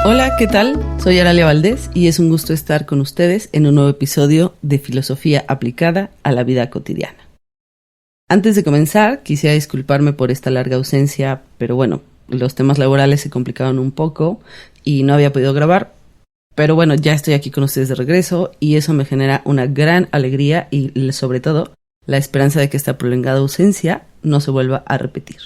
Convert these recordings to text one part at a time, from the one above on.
Hola, ¿qué tal? Soy Aralia Valdés y es un gusto estar con ustedes en un nuevo episodio de Filosofía aplicada a la vida cotidiana. Antes de comenzar, quisiera disculparme por esta larga ausencia, pero bueno, los temas laborales se complicaron un poco y no había podido grabar. Pero bueno, ya estoy aquí con ustedes de regreso y eso me genera una gran alegría y sobre todo la esperanza de que esta prolongada ausencia no se vuelva a repetir.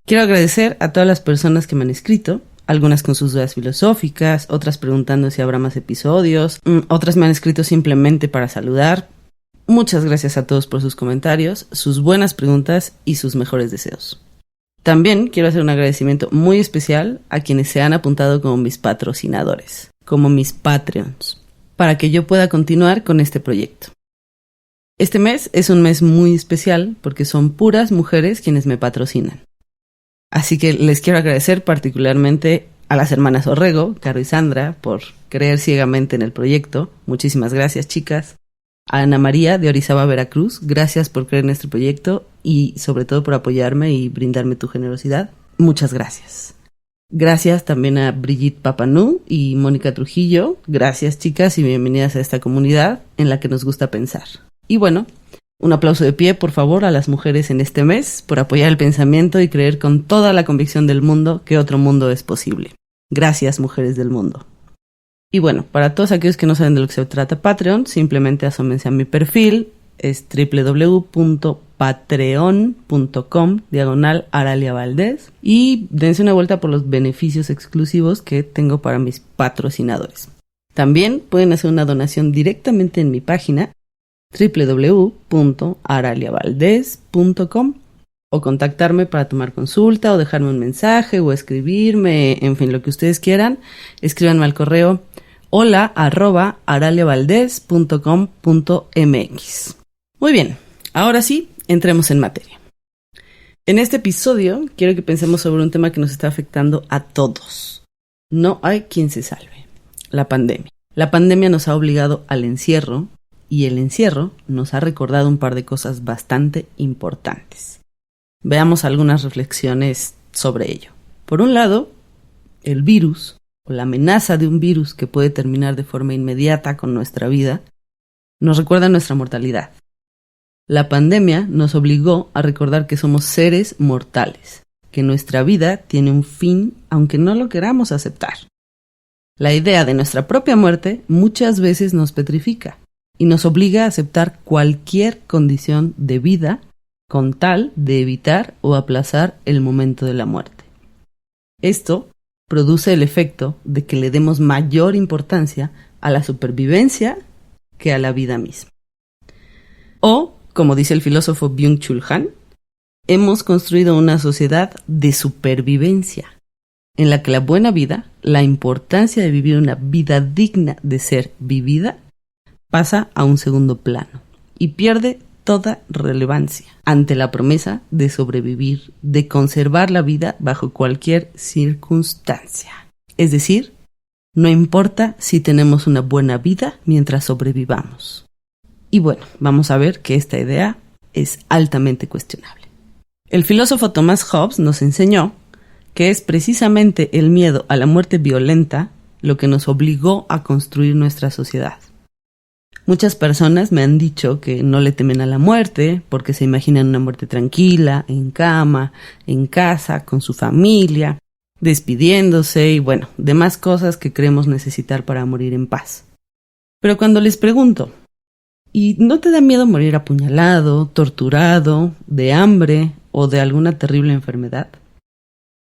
Quiero agradecer a todas las personas que me han escrito, algunas con sus dudas filosóficas, otras preguntando si habrá más episodios, otras me han escrito simplemente para saludar. Muchas gracias a todos por sus comentarios, sus buenas preguntas y sus mejores deseos. También quiero hacer un agradecimiento muy especial a quienes se han apuntado como mis patrocinadores, como mis Patreons, para que yo pueda continuar con este proyecto. Este mes es un mes muy especial porque son puras mujeres quienes me patrocinan. Así que les quiero agradecer particularmente a las hermanas Orrego, Caro y Sandra, por creer ciegamente en el proyecto. Muchísimas gracias, chicas. A Ana María de Orizaba, Veracruz, gracias por creer en este proyecto y sobre todo por apoyarme y brindarme tu generosidad. Muchas gracias. Gracias también a Brigitte Papanú y Mónica Trujillo. Gracias, chicas, y bienvenidas a esta comunidad en la que nos gusta pensar. Y bueno, un aplauso de pie, por favor, a las mujeres en este mes por apoyar el pensamiento y creer con toda la convicción del mundo que otro mundo es posible. Gracias, mujeres del mundo. Y bueno, para todos aquellos que no saben de lo que se trata Patreon, simplemente asómense a mi perfil, es www.patreon.com/Aralia Valdés y dense una vuelta por los beneficios exclusivos que tengo para mis patrocinadores. También pueden hacer una donación directamente en mi página www.araliavaldez.com o contactarme para tomar consulta o dejarme un mensaje o escribirme, en fin, lo que ustedes quieran. Escríbanme al correo hola@araliavaldez.com.mx. Muy bien, ahora sí, entremos en materia. En este episodio quiero que pensemos sobre un tema que nos está afectando a todos. No hay quien se salve. La pandemia. La pandemia nos ha obligado al encierro y el encierro nos ha recordado un par de cosas bastante importantes. Veamos algunas reflexiones sobre ello. Por un lado, el virus o la amenaza de un virus que puede terminar de forma inmediata con nuestra vida nos recuerda nuestra mortalidad. La pandemia nos obligó a recordar que somos seres mortales, que nuestra vida tiene un fin aunque no lo queramos aceptar. La idea de nuestra propia muerte muchas veces nos petrifica y nos obliga a aceptar cualquier condición de vida con tal de evitar o aplazar el momento de la muerte. Esto produce el efecto de que le demos mayor importancia a la supervivencia que a la vida misma. O, como dice el filósofo Byung-Chul Han, hemos construido una sociedad de supervivencia, en la que la buena vida, la importancia de vivir una vida digna de ser vivida, pasa a un segundo plano y pierde toda relevancia ante la promesa de sobrevivir, de conservar la vida bajo cualquier circunstancia. Es decir, no importa si tenemos una buena vida mientras sobrevivamos. Y bueno, vamos a ver que esta idea es altamente cuestionable. El filósofo Thomas Hobbes nos enseñó que es precisamente el miedo a la muerte violenta lo que nos obligó a construir nuestra sociedad. Muchas personas me han dicho que no le temen a la muerte porque se imaginan una muerte tranquila, en cama, en casa, con su familia, despidiéndose y bueno, demás cosas que creemos necesitar para morir en paz. Pero cuando les pregunto, ¿y no te da miedo morir apuñalado, torturado, de hambre o de alguna terrible enfermedad?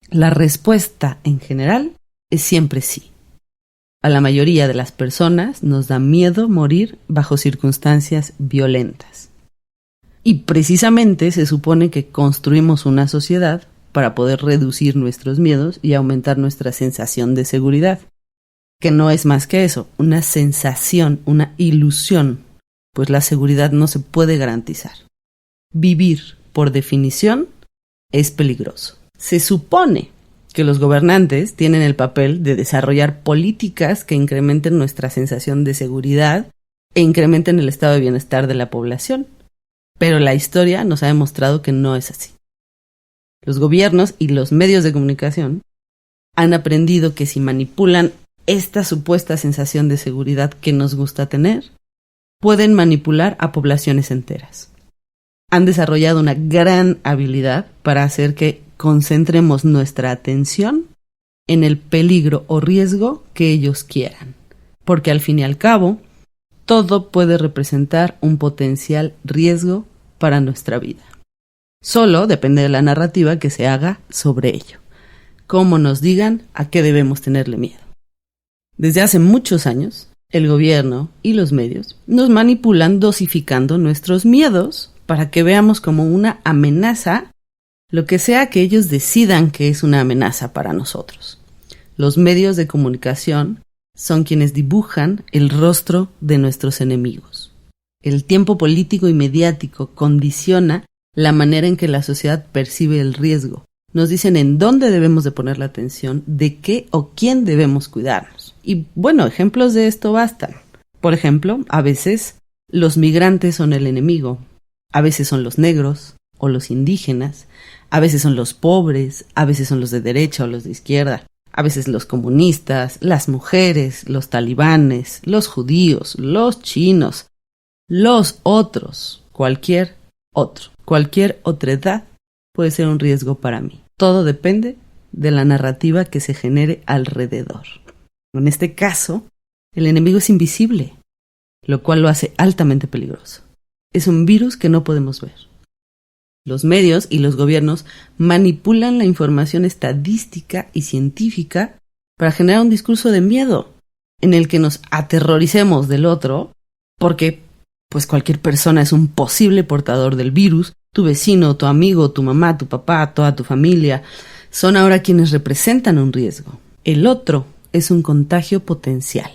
La respuesta en general es siempre sí. A la mayoría de las personas nos da miedo morir bajo circunstancias violentas. Y precisamente se supone que construimos una sociedad para poder reducir nuestros miedos y aumentar nuestra sensación de seguridad, que no es más que eso, una sensación, una ilusión, pues la seguridad no se puede garantizar. Vivir, por definición, es peligroso. Se supone que los gobernantes tienen el papel de desarrollar políticas que incrementen nuestra sensación de seguridad e incrementen el estado de bienestar de la población. Pero la historia nos ha demostrado que no es así. Los gobiernos y los medios de comunicación han aprendido que si manipulan esta supuesta sensación de seguridad que nos gusta tener, pueden manipular a poblaciones enteras. Han desarrollado una gran habilidad para hacer que concentremos nuestra atención en el peligro o riesgo que ellos quieran, porque al fin y al cabo, todo puede representar un potencial riesgo para nuestra vida. Solo depende de la narrativa que se haga sobre ello, cómo nos digan a qué debemos tenerle miedo. Desde hace muchos años, el gobierno y los medios nos manipulan dosificando nuestros miedos para que veamos como una amenaza lo que sea que ellos decidan que es una amenaza para nosotros. Los medios de comunicación son quienes dibujan el rostro de nuestros enemigos. El tiempo político y mediático condiciona la manera en que la sociedad percibe el riesgo. Nos dicen en dónde debemos de poner la atención, de qué o quién debemos cuidarnos. Y bueno, ejemplos de esto bastan. Por ejemplo, a veces los migrantes son el enemigo, a veces son los negros o los indígenas, a veces son los pobres, a veces son los de derecha o los de izquierda, a veces los comunistas, las mujeres, los talibanes, los judíos, los chinos, los otros, cualquier otredad puede ser un riesgo para mí. Todo depende de la narrativa que se genere alrededor. En este caso, el enemigo es invisible, lo cual lo hace altamente peligroso. Es un virus que no podemos ver. Los medios y los gobiernos manipulan la información estadística y científica para generar un discurso de miedo en el que nos aterroricemos del otro porque pues cualquier persona es un posible portador del virus. Tu vecino, tu amigo, tu mamá, tu papá, toda tu familia son ahora quienes representan un riesgo. El otro es un contagio potencial.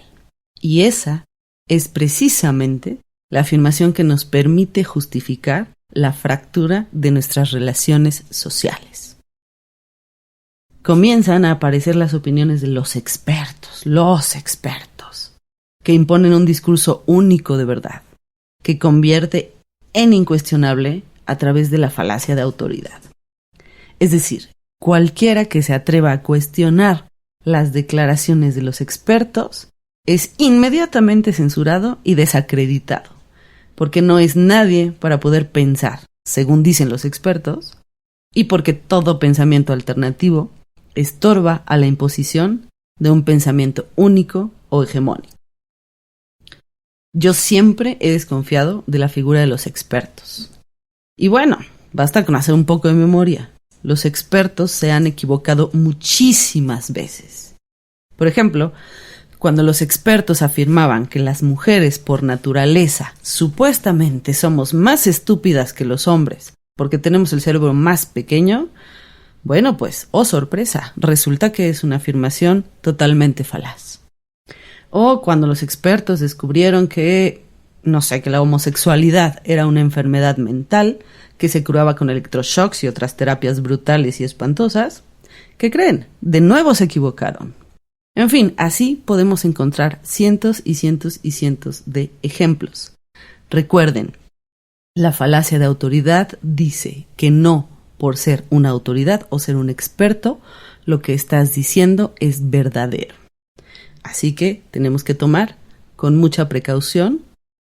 Y esa es precisamente la afirmación que nos permite justificar la fractura de nuestras relaciones sociales. Comienzan a aparecer las opiniones de los expertos, que imponen un discurso único de verdad, que convierte en incuestionable a través de la falacia de autoridad. Es decir, cualquiera que se atreva a cuestionar las declaraciones de los expertos es inmediatamente censurado y desacreditado, porque no es nadie para poder pensar, según dicen los expertos, y porque todo pensamiento alternativo estorba a la imposición de un pensamiento único o hegemónico. Yo siempre he desconfiado de la figura de los expertos. Y bueno, basta con hacer un poco de memoria. Los expertos se han equivocado muchísimas veces. Por ejemplo, cuando los expertos afirmaban que las mujeres por naturaleza supuestamente somos más estúpidas que los hombres porque tenemos el cerebro más pequeño, bueno pues, oh sorpresa, resulta que es una afirmación totalmente falaz. O cuando los expertos descubrieron que la homosexualidad era una enfermedad mental que se curaba con electroshocks y otras terapias brutales y espantosas, ¿qué creen? De nuevo se equivocaron. En fin, así podemos encontrar cientos y cientos y cientos de ejemplos. Recuerden, la falacia de autoridad dice que no por ser una autoridad o ser un experto, lo que estás diciendo es verdadero. Así que tenemos que tomar con mucha precaución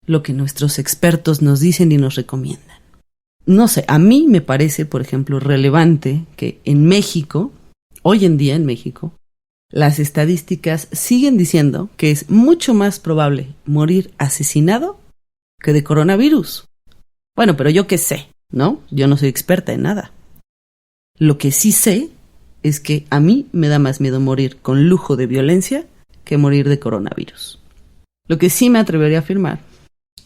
lo que nuestros expertos nos dicen y nos recomiendan. No sé, a mí me parece, por ejemplo, relevante que en México, hoy en día en México, las estadísticas siguen diciendo que es mucho más probable morir asesinado que de coronavirus. Bueno, pero yo qué sé, ¿no? Yo no soy experta en nada. Lo que sí sé es que a mí me da más miedo morir con lujo de violencia que morir de coronavirus. Lo que sí me atrevería a afirmar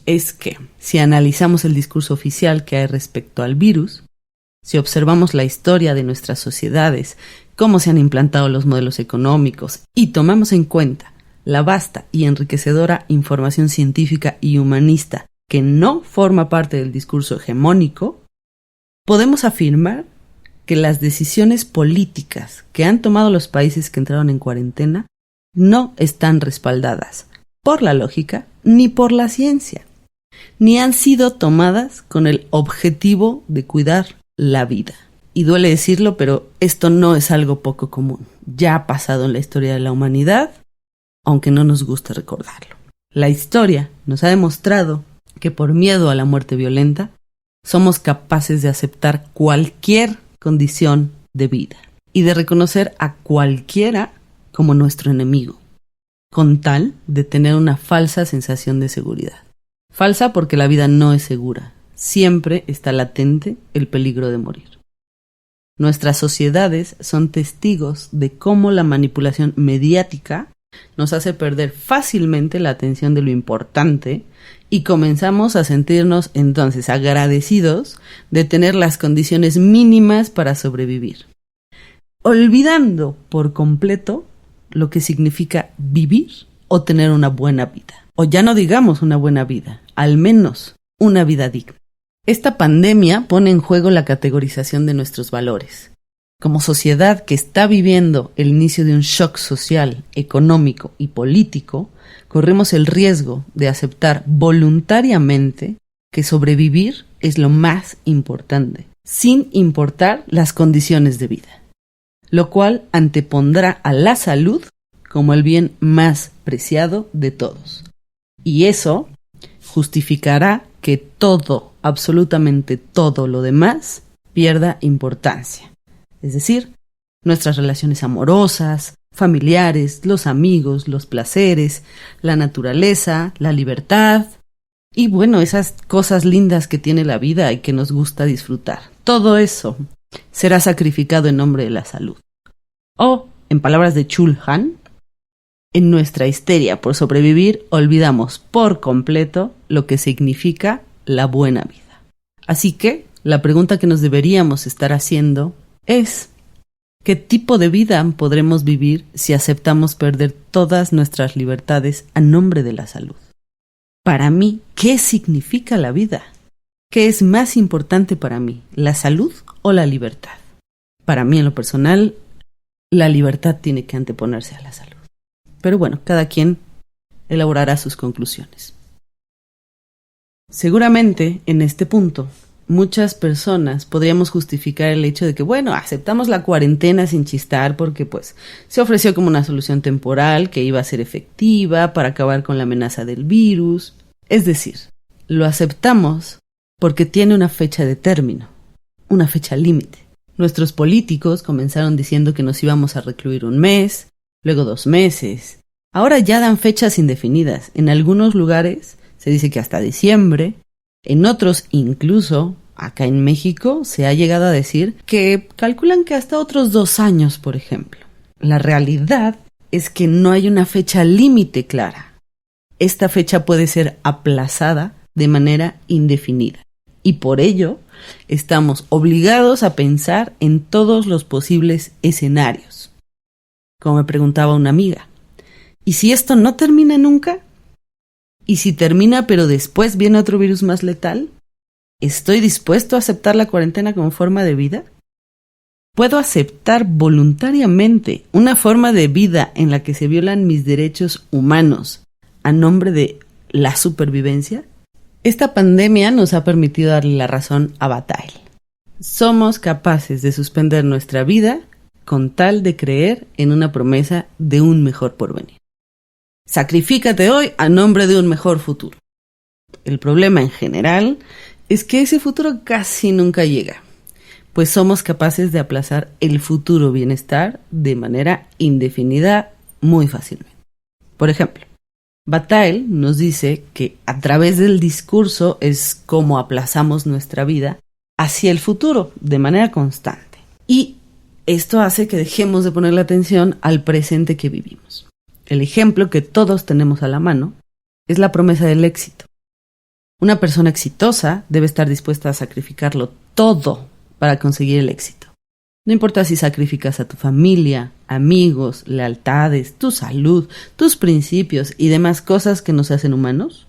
es que si analizamos el discurso oficial que hay respecto al virus, si observamos la historia de nuestras sociedades, cómo se han implantado los modelos económicos y tomamos en cuenta la vasta y enriquecedora información científica y humanista que no forma parte del discurso hegemónico, podemos afirmar que las decisiones políticas que han tomado los países que entraron en cuarentena no están respaldadas por la lógica ni por la ciencia, ni han sido tomadas con el objetivo de cuidar la vida. Y duele decirlo, pero esto no es algo poco común. Ya ha pasado en la historia de la humanidad aunque no nos guste recordarlo. La historia nos ha demostrado que por miedo a la muerte violenta, somos capaces de aceptar cualquier condición de vida y de reconocer a cualquiera como nuestro enemigo, con tal de tener una falsa sensación de seguridad. Falsa porque la vida no es segura, siempre está latente el peligro de morir. Nuestras sociedades son testigos de cómo la manipulación mediática nos hace perder fácilmente la atención de lo importante y comenzamos a sentirnos entonces agradecidos de tener las condiciones mínimas para sobrevivir, olvidando por completo lo que significa vivir o tener una buena vida. O ya no digamos una buena vida, al menos una vida digna. Esta pandemia pone en juego la categorización de nuestros valores. Como sociedad que está viviendo el inicio de un shock social, económico y político, corremos el riesgo de aceptar voluntariamente que sobrevivir es lo más importante, sin importar las condiciones de vida, lo cual antepondrá a la salud como el bien más preciado de todos. Y eso justificará que todo, absolutamente todo lo demás, pierda importancia. Es decir, nuestras relaciones amorosas, familiares, los amigos, los placeres, la naturaleza, la libertad y bueno, esas cosas lindas que tiene la vida y que nos gusta disfrutar. Todo eso será sacrificado en nombre de la salud. O, en palabras de Chul Han, en nuestra histeria por sobrevivir olvidamos por completo lo que significa la buena vida. Así que, la pregunta que nos deberíamos estar haciendo es: ¿qué tipo de vida podremos vivir si aceptamos perder todas nuestras libertades a nombre de la salud? Para mí, ¿qué significa la vida? ¿Qué es más importante para mí, la salud o la libertad? Para mí, en lo personal, la libertad tiene que anteponerse a la salud. Pero bueno, cada quien elaborará sus conclusiones. Seguramente, en este punto, muchas personas podríamos justificar el hecho de que, bueno, aceptamos la cuarentena sin chistar porque pues se ofreció como una solución temporal que iba a ser efectiva para acabar con la amenaza del virus. Es decir, lo aceptamos porque tiene una fecha de término, una fecha límite. Nuestros políticos comenzaron diciendo que nos íbamos a recluir 1 mes, luego 2 meses. Ahora ya dan fechas indefinidas. En algunos lugares se dice que hasta diciembre. En otros, incluso, acá en México, se ha llegado a decir que calculan que hasta otros 2 años, por ejemplo. La realidad es que no hay una fecha límite clara. Esta fecha puede ser aplazada de manera indefinida. Y por ello, estamos obligados a pensar en todos los posibles escenarios. Como me preguntaba una amiga, ¿y si esto no termina nunca? ¿Y si termina pero después viene otro virus más letal? ¿Estoy dispuesto a aceptar la cuarentena como forma de vida? ¿Puedo aceptar voluntariamente una forma de vida en la que se violan mis derechos humanos a nombre de la supervivencia? Esta pandemia nos ha permitido darle la razón a Bataille. Somos capaces de suspender nuestra vida con tal de creer en una promesa de un mejor porvenir. Sacrifícate hoy a nombre de un mejor futuro. El problema en general es que ese futuro casi nunca llega, pues somos capaces de aplazar el futuro bienestar de manera indefinida muy fácilmente. Por ejemplo, Bataille nos dice que a través del discurso es como aplazamos nuestra vida hacia el futuro de manera constante. Y esto hace que dejemos de ponerle atención al presente que vivimos. El ejemplo que todos tenemos a la mano es la promesa del éxito. Una persona exitosa debe estar dispuesta a sacrificarlo todo para conseguir el éxito. No importa si sacrificas a tu familia, amigos, lealtades, tu salud, tus principios y demás cosas que nos hacen humanos.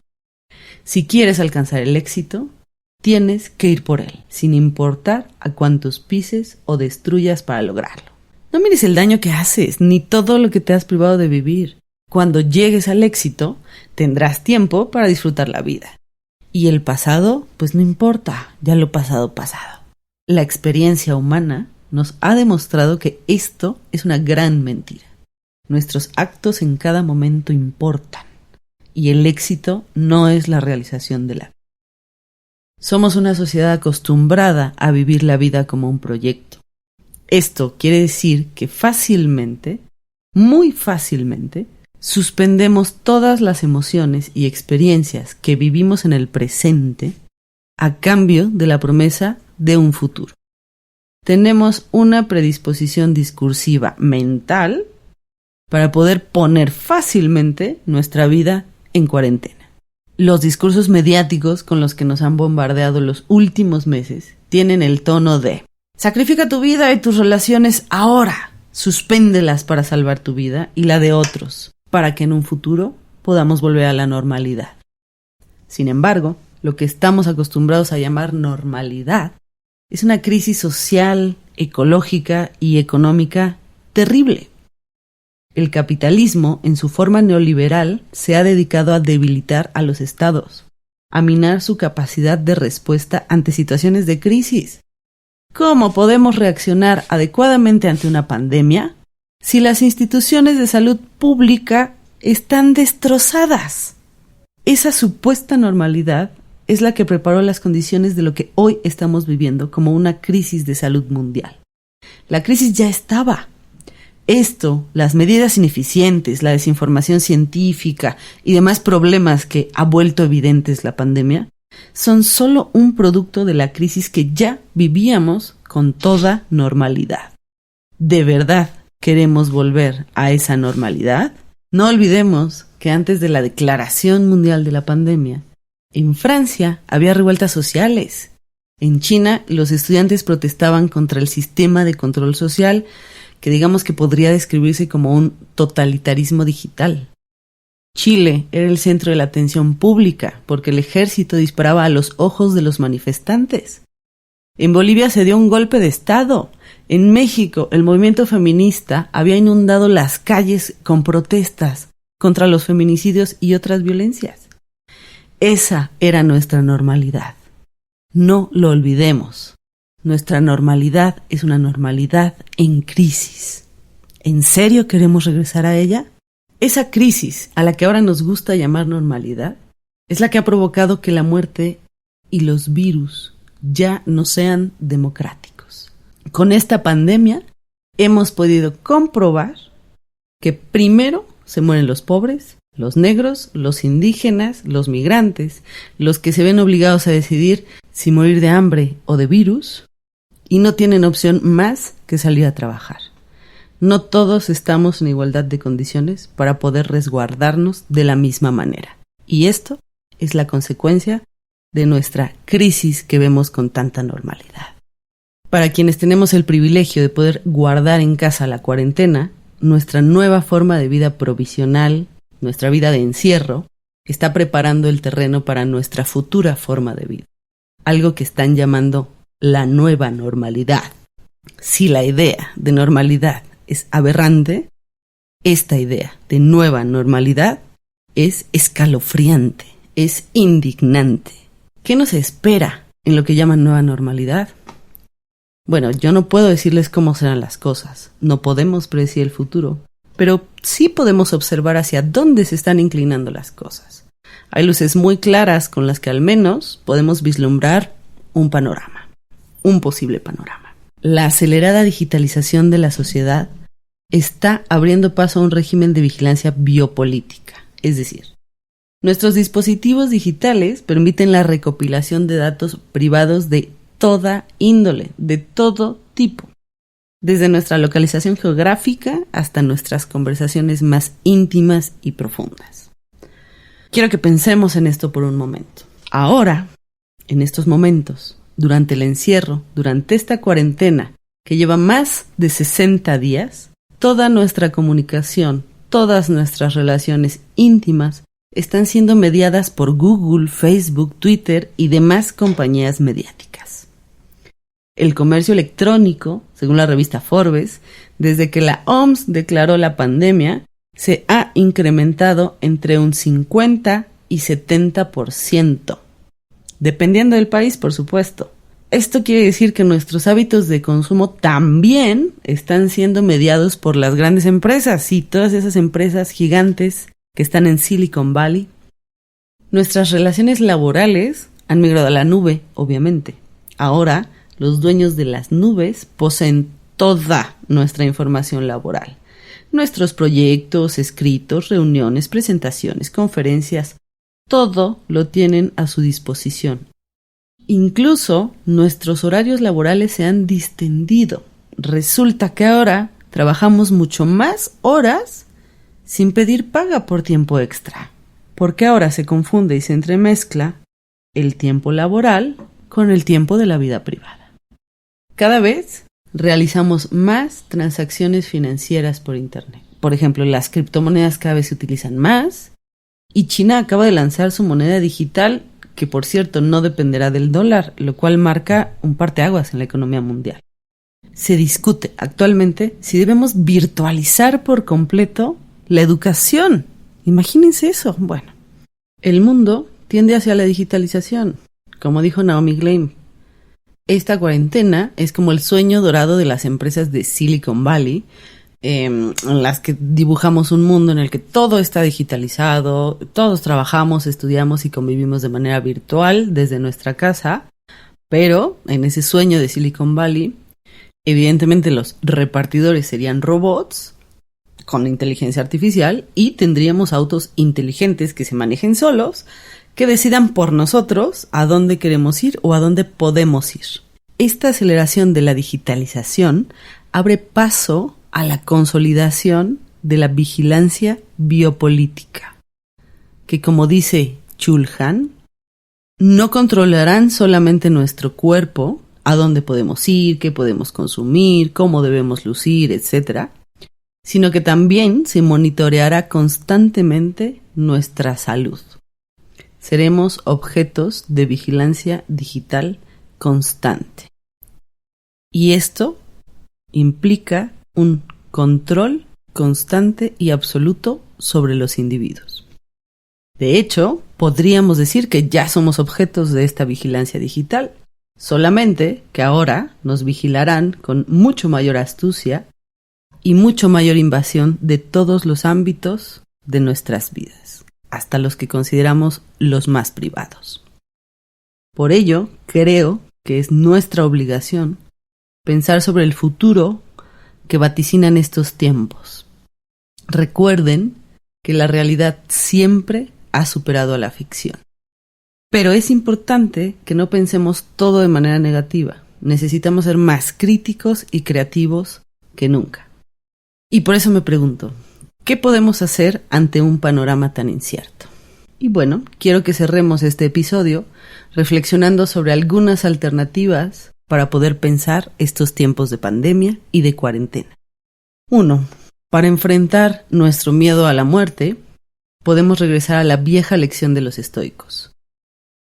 Si quieres alcanzar el éxito, tienes que ir por él, sin importar a cuántos pises o destruyas para lograrlo. No mires el daño que haces, ni todo lo que te has privado de vivir. Cuando llegues al éxito, tendrás tiempo para disfrutar la vida. Y el pasado, pues no importa, ya lo pasado, pasado. La experiencia humana nos ha demostrado que esto es una gran mentira. Nuestros actos en cada momento importan, y el éxito no es la realización de la vida. Somos una sociedad acostumbrada a vivir la vida como un proyecto. Esto quiere decir que fácilmente, muy fácilmente, suspendemos todas las emociones y experiencias que vivimos en el presente a cambio de la promesa de un futuro. Tenemos una predisposición discursiva mental para poder poner fácilmente nuestra vida en cuarentena. Los discursos mediáticos con los que nos han bombardeado los últimos meses tienen el tono de: sacrifica tu vida y tus relaciones ahora, suspéndelas para salvar tu vida y la de otros, para que en un futuro podamos volver a la normalidad. Sin embargo, lo que estamos acostumbrados a llamar normalidad es una crisis social, ecológica y económica terrible. El capitalismo, en su forma neoliberal, se ha dedicado a debilitar a los estados, a minar su capacidad de respuesta ante situaciones de crisis. ¿Cómo podemos reaccionar adecuadamente ante una pandemia si las instituciones de salud pública están destrozadas? Esa supuesta normalidad es la que preparó las condiciones de lo que hoy estamos viviendo como una crisis de salud mundial. La crisis ya estaba. Esto, las medidas ineficientes, la desinformación científica y demás problemas que ha vuelto evidentes la pandemia, son solo un producto de la crisis que ya vivíamos con toda normalidad. ¿De verdad queremos volver a esa normalidad? No olvidemos que antes de la declaración mundial de la pandemia, en Francia había revueltas sociales. En China, los estudiantes protestaban contra el sistema de control social, que digamos que podría describirse como un totalitarismo digital. Chile era el centro de la atención pública, porque el ejército disparaba a los ojos de los manifestantes. En Bolivia se dio un golpe de Estado. En México, el movimiento feminista había inundado las calles con protestas contra los feminicidios y otras violencias. Esa era nuestra normalidad. No lo olvidemos. Nuestra normalidad es una normalidad en crisis. ¿En serio queremos regresar a ella? Esa crisis, a la que ahora nos gusta llamar normalidad, es la que ha provocado que la muerte y los virus ya no sean democráticos. Con esta pandemia hemos podido comprobar que primero se mueren los pobres, los negros, los indígenas, los migrantes, los que se ven obligados a decidir si morir de hambre o de virus, y no tienen opción más que salir a trabajar. No todos estamos en igualdad de condiciones para poder resguardarnos de la misma manera. Y esto es la consecuencia de nuestra crisis que vemos con tanta normalidad. Para quienes tenemos el privilegio de poder guardar en casa la cuarentena, nuestra nueva forma de vida provisional, nuestra vida de encierro, está preparando el terreno para nuestra futura forma de vida. Algo que están llamando la nueva normalidad. Si la idea de normalidad es aberrante, esta idea de nueva normalidad es escalofriante, es indignante. ¿Qué nos espera en lo que llaman nueva normalidad? Bueno, yo no puedo decirles cómo serán las cosas, no podemos predecir el futuro, pero sí podemos observar hacia dónde se están inclinando las cosas. Hay luces muy claras con las que al menos podemos vislumbrar un panorama. Un posible panorama. La acelerada digitalización de la sociedad está abriendo paso a un régimen de vigilancia biopolítica, es decir, nuestros dispositivos digitales permiten la recopilación de datos privados de toda índole, de todo tipo, desde nuestra localización geográfica hasta nuestras conversaciones más íntimas y profundas. Quiero que pensemos en esto por un momento. Ahora, en estos momentos, durante el encierro, durante esta cuarentena que lleva más de 60 días, toda nuestra comunicación, todas nuestras relaciones íntimas están siendo mediadas por Google, Facebook, Twitter y demás compañías mediáticas. El comercio electrónico, según la revista Forbes, desde que la OMS declaró la pandemia, se ha incrementado entre un 50 y 70%. Dependiendo del país, por supuesto, Esto quiere decir que nuestros hábitos de consumo también están siendo mediados por las grandes empresas, sí, todas esas empresas gigantes que están en Silicon Valley. Nuestras relaciones laborales han migrado a la nube, obviamente. Ahora, los dueños de las nubes poseen toda nuestra información laboral. Nuestros proyectos, escritos, reuniones, presentaciones, conferencias, todo lo tienen a su disposición. Incluso nuestros horarios laborales se han distendido. Resulta que ahora trabajamos mucho más horas sin pedir paga por tiempo extra, porque ahora se confunde y se entremezcla el tiempo laboral con el tiempo de la vida privada. Cada vez realizamos más transacciones financieras por Internet. Por ejemplo, las criptomonedas cada vez se utilizan más y China acaba de lanzar su moneda digital, que por cierto no dependerá del dólar, lo cual marca un parteaguas en la economía mundial. Se discute actualmente si debemos virtualizar por completo la educación. Imagínense eso. Bueno, el mundo tiende hacia la digitalización. Como dijo Naomi Klein, esta cuarentena es como el sueño dorado de las empresas de Silicon Valley, en las que dibujamos un mundo en el que todo está digitalizado, todos trabajamos, estudiamos y convivimos de manera virtual desde nuestra casa, pero en ese sueño de Silicon Valley, evidentemente los repartidores serían robots con inteligencia artificial y tendríamos autos inteligentes que se manejen solos, que decidan por nosotros a dónde queremos ir o a dónde podemos ir. Esta aceleración de la digitalización abre paso a la consolidación de la vigilancia biopolítica, que, como dice Chulhan, no controlarán solamente nuestro cuerpo, a dónde podemos ir, qué podemos consumir, cómo debemos lucir, etc., sino que también se monitoreará constantemente nuestra salud. Seremos objetos de vigilancia digital constante. Y esto implica un control constante y absoluto sobre los individuos. De hecho, podríamos decir que ya somos objetos de esta vigilancia digital, solamente que ahora nos vigilarán con mucho mayor astucia y mucho mayor invasión de todos los ámbitos de nuestras vidas, hasta los que consideramos los más privados. Por ello, creo que es nuestra obligación pensar sobre el futuro que vaticinan estos tiempos. Recuerden que la realidad siempre ha superado a la ficción. Pero es importante que no pensemos todo de manera negativa. Necesitamos ser más críticos y creativos que nunca. Y por eso me pregunto, ¿qué podemos hacer ante un panorama tan incierto? Y bueno, quiero que cerremos este episodio reflexionando sobre algunas alternativas para poder pensar estos tiempos de pandemia y de cuarentena. 1. Para enfrentar nuestro miedo a la muerte, podemos regresar a la vieja lección de los estoicos.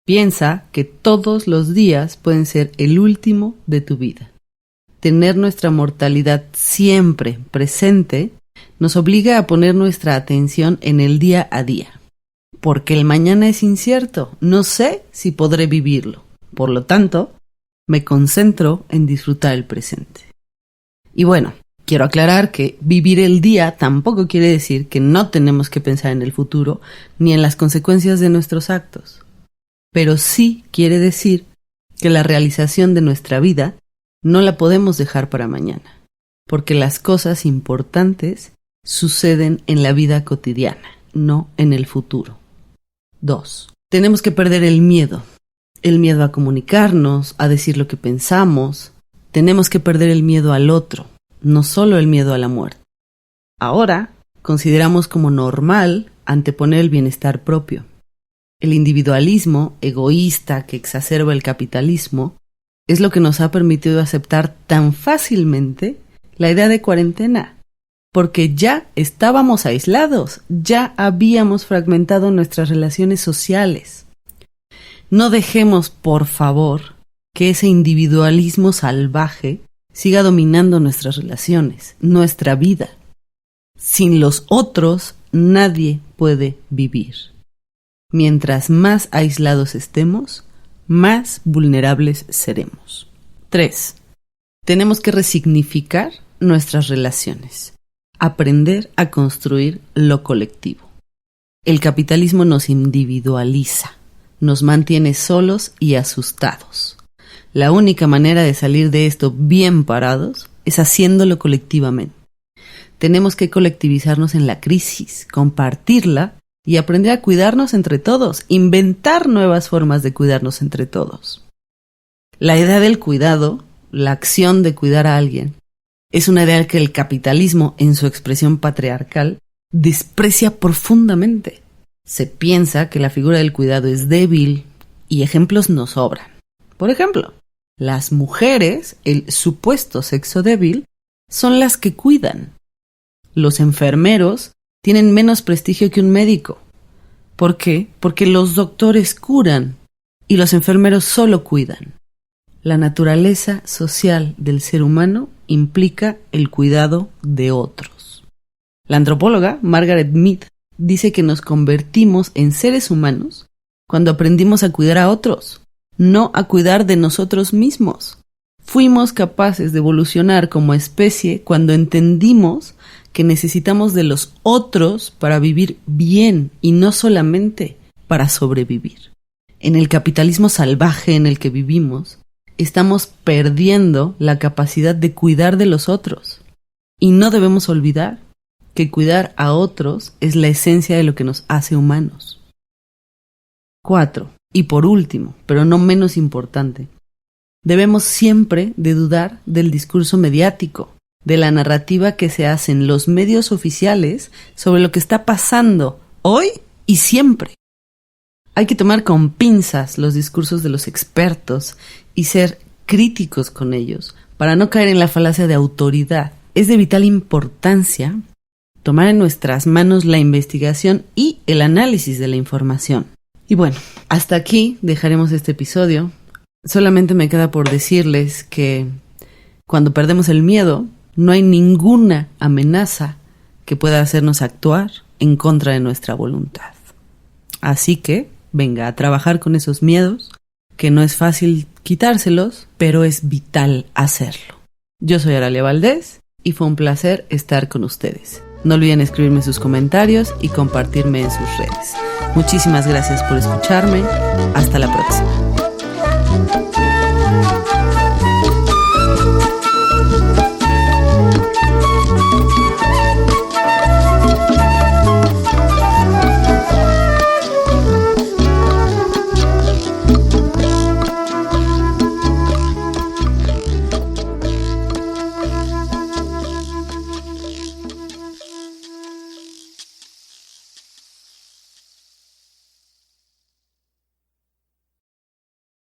Piensa que todos los días pueden ser el último de tu vida. Tener nuestra mortalidad siempre presente nos obliga a poner nuestra atención en el día a día. Porque el mañana es incierto, no sé si podré vivirlo. Por lo tanto, me concentro en disfrutar el presente. Y bueno, quiero aclarar que vivir el día tampoco quiere decir que no tenemos que pensar en el futuro ni en las consecuencias de nuestros actos. Pero sí quiere decir que la realización de nuestra vida no la podemos dejar para mañana, porque las cosas importantes suceden en la vida cotidiana, no en el futuro. 2. Tenemos que perder el miedo a comunicarnos, a decir lo que pensamos. Tenemos que perder el miedo al otro, no solo el miedo a la muerte. Ahora consideramos como normal anteponer el bienestar propio. El individualismo egoísta que exacerba el capitalismo es lo que nos ha permitido aceptar tan fácilmente la idea de cuarentena, porque ya estábamos aislados, ya habíamos fragmentado nuestras relaciones sociales. No dejemos, por favor, que ese individualismo salvaje siga dominando nuestras relaciones, nuestra vida. Sin los otros, nadie puede vivir. Mientras más aislados estemos, más vulnerables seremos. 3. Tenemos que resignificar nuestras relaciones, aprender a construir lo colectivo. El capitalismo nos individualiza, nos mantiene solos y asustados. La única manera de salir de esto bien parados es haciéndolo colectivamente. Tenemos que colectivizarnos en la crisis, compartirla y aprender a cuidarnos entre todos, inventar nuevas formas de cuidarnos entre todos. La idea del cuidado, la acción de cuidar a alguien, es una idea que el capitalismo, en su expresión patriarcal, desprecia profundamente. Se piensa que la figura del cuidado es débil y ejemplos nos sobran. Por ejemplo, las mujeres, el supuesto sexo débil, son las que cuidan. Los enfermeros tienen menos prestigio que un médico. ¿Por qué? Porque los doctores curan y los enfermeros solo cuidan. La naturaleza social del ser humano implica el cuidado de otros. La antropóloga Margaret Mead dice que nos convertimos en seres humanos cuando aprendimos a cuidar a otros, no a cuidar de nosotros mismos. Fuimos capaces de evolucionar como especie cuando entendimos que necesitamos de los otros para vivir bien y no solamente para sobrevivir. En el capitalismo salvaje en el que vivimos, estamos perdiendo la capacidad de cuidar de los otros. Y no debemos olvidar que cuidar a otros es la esencia de lo que nos hace humanos. 4. Y por último, pero no menos importante, debemos siempre de dudar del discurso mediático, de la narrativa que se hacen los medios oficiales sobre lo que está pasando hoy y siempre. Hay que tomar con pinzas los discursos de los expertos y ser críticos con ellos para no caer en la falacia de autoridad. Es de vital importancia tomar en nuestras manos la investigación y el análisis de la información. Y bueno, hasta aquí dejaremos este episodio. Solamente me queda por decirles que cuando perdemos el miedo, no hay ninguna amenaza que pueda hacernos actuar en contra de nuestra voluntad. Así que, venga a trabajar con esos miedos, que no es fácil quitárselos, pero es vital hacerlo. Yo soy Aralia Valdés y fue un placer estar con ustedes. No olviden escribirme sus comentarios y compartirme en sus redes. Muchísimas gracias por escucharme. Hasta la próxima.